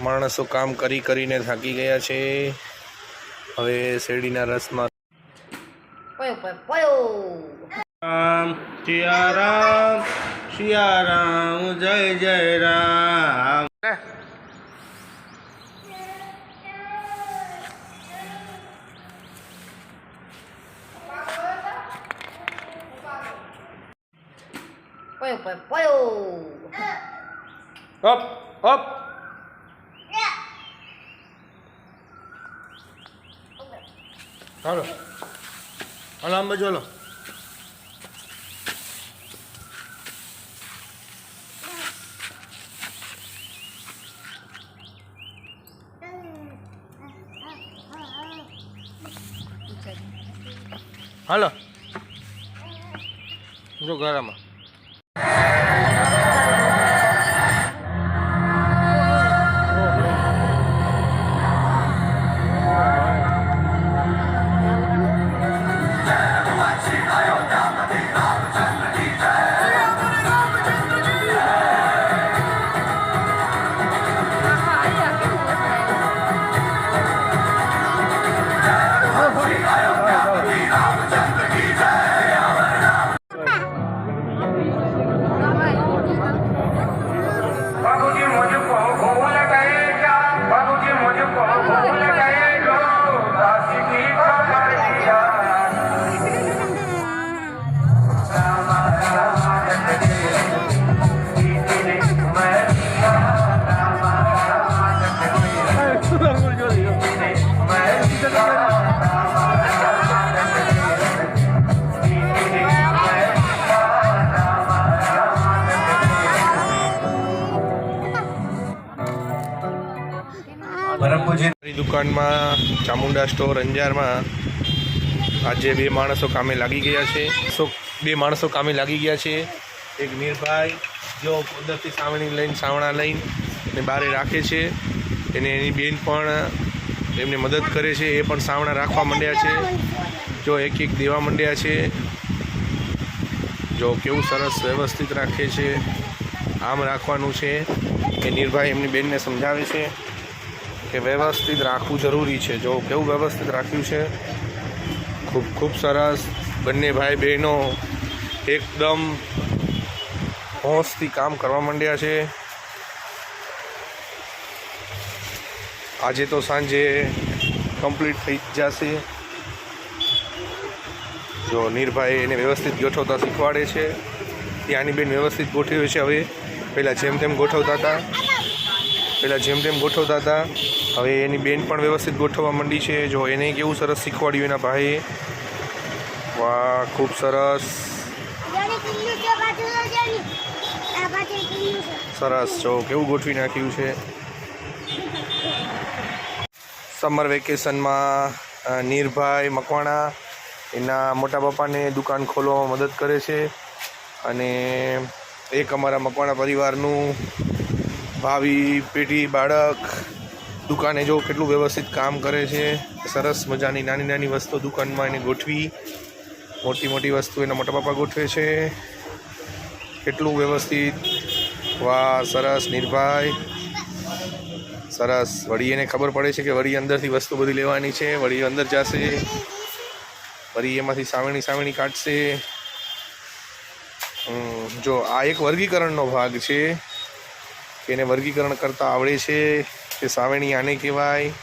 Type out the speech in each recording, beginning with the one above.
માણસો કામ કરી કરીને થાકી ગયા છે. હવે શેરડીના રસમાં રામ સિયા રામ જય જય રામ. અપ અપ હાલો હાલો આમ બાજુ હાલો. હાલો જો ઘરમાં દુકાનમાં ચામુંડા સ્ટોર અંજારમાં આજે બે માણસો કામે લાગી ગયા છે. એક નીરભાઈ જો કુદરતી સાવણા લઈને એને બારે રાખે છે. એને એની બેન પણ એમને મદદ કરે છે. એ પણ સાવણા રાખવા માંડ્યા છે. જો એક એક દેવા માંડ્યા છે. જો કેવું સરસ વ્યવસ્થિત રાખે છે. આમ રાખવાનું છે. એ નીરભાઈ એમની બેનને સમજાવે છે કે વ્યવસ્થિત રાખવું જરૂરી છે. જો કેવું વ્યવસ્થિત રાખ્યું છે. ખૂબ ખૂબ સરસ. બંને ભાઈ બહેનો એકદમ હોશથી કામ કરવા માંડ્યા છે. આજે તો સાંજે કમ્પ્લીટ થઈ જશે. જો નીરભાઈ એને વ્યવસ્થિત ગોઠવતા શીખવાડે છે. ત્યાંની બેન વ્યવસ્થિત ગોઠવે છે. હવે પહેલાં જેમ તેમ ગોઠવતા હતા હવે એની બેન પણ વ્યવસ્થિત ગોઠવવા માંડી છે. જો એને કેવું સરસ શીખવાડ્યું એના ભાઈએ. વાહ ખૂબ સરસ સરસ. જો કેવું ગોઠવી નાખ્યું છે. સમર વેકેશનમાં નીરભાઈ મકવાણા એના મોટા પપ્પાને દુકાન ખોલવામાં મદદ કરે છે. અને એક અમારા મકવાણા પરિવારનું ભાવિ પેઢી બાળક દુકાને જો કેટલું વ્યવસ્થિત કામ કરે છે. સરસ મજાની નાની નાની વસ્તુ દુકાનમાં એને ગોઠવી, મોટી મોટી વસ્તુ એના મોટા પપ્પા ગોઠવે છે. કેટલું વ્યવસ્થિત. વાહ સરસ નીરભાઈ સરસ. વળી એને ખબર પડે છે કે વળી અંદરથી વસ્તુ બધી લેવાની છે. વળી અંદર જશે, વળી એમાંથી સાવણી કાઢશે. જો આ એક વર્ગીકરણનો ભાગ છે કે એને વર્ગીકરણ કરતાં આવડે છે કે સાવેણી આને કહેવાય,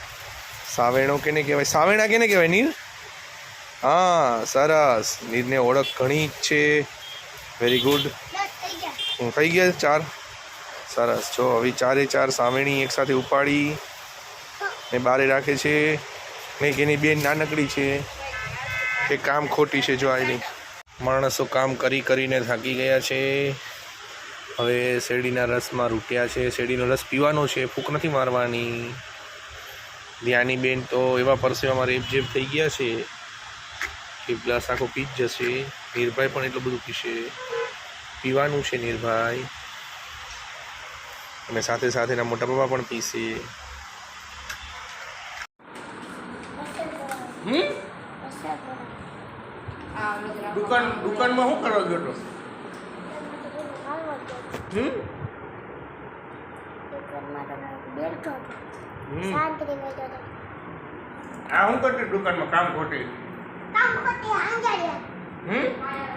સાવેણો કેને કહેવાય, સાવેણા કેને કહેવાય નીર? હા સરસ. નીરને ઓળખ ઘણી જ છે. Very good. થઈ ગયા 4. સરસ. જો હવે 4 સાવેણી એકસાથે ઉપાડી ને બારે રાખે છે. ને એની બેન નાનકડી છે કે કામ ખોટી છે. જો આની માણસો કામ કરીને થાકી ગયા છે. હવે શેરડીના રસમાં રૂટ્યા છે. શેરડીનો રસ પીવાનો છે, ફૂંક નથી મારવાની. ધ્યાની બેન તો એવા પરસેવામાં રેપઝેપ થઈ ગયા છે કે ગ્લાસ આખો પી જ જશે. નીરભાઈ પણ એટલું બધું પીવાનું છે નીરભાઈ. અને સાથે સાથે એના મોટા પપ્પા પણ પીશે. દુકાનમાં શું કરવા ગયો હતો? બેઠો હતો. હમ શાંતિથી બેઠો હતો. આ હું કરતી દુકાનમાં કામ ખોટી કામ કરતી અંજાર્યા. હમ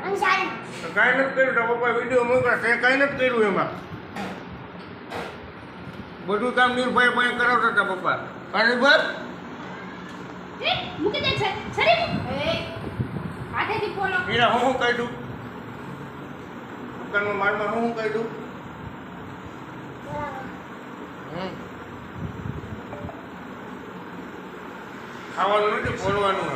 અંજારી. તો કાંઈ નથી કર્યું તો પપ્પા વિડીયો મોકલા તે કાંઈ નથી કર્યું એમાં બધું કામ નિર્ભય ભાઈ કરાવતા હતા પપ્પા અરે બસ મૂકી દે છે. સરી. એ હાથેથી બોલો. હીરા હું કાઢ્યું દુકાનમાં માલમાં હું કાઢ્યું હમ ખાવાનું નથી બોલવાનું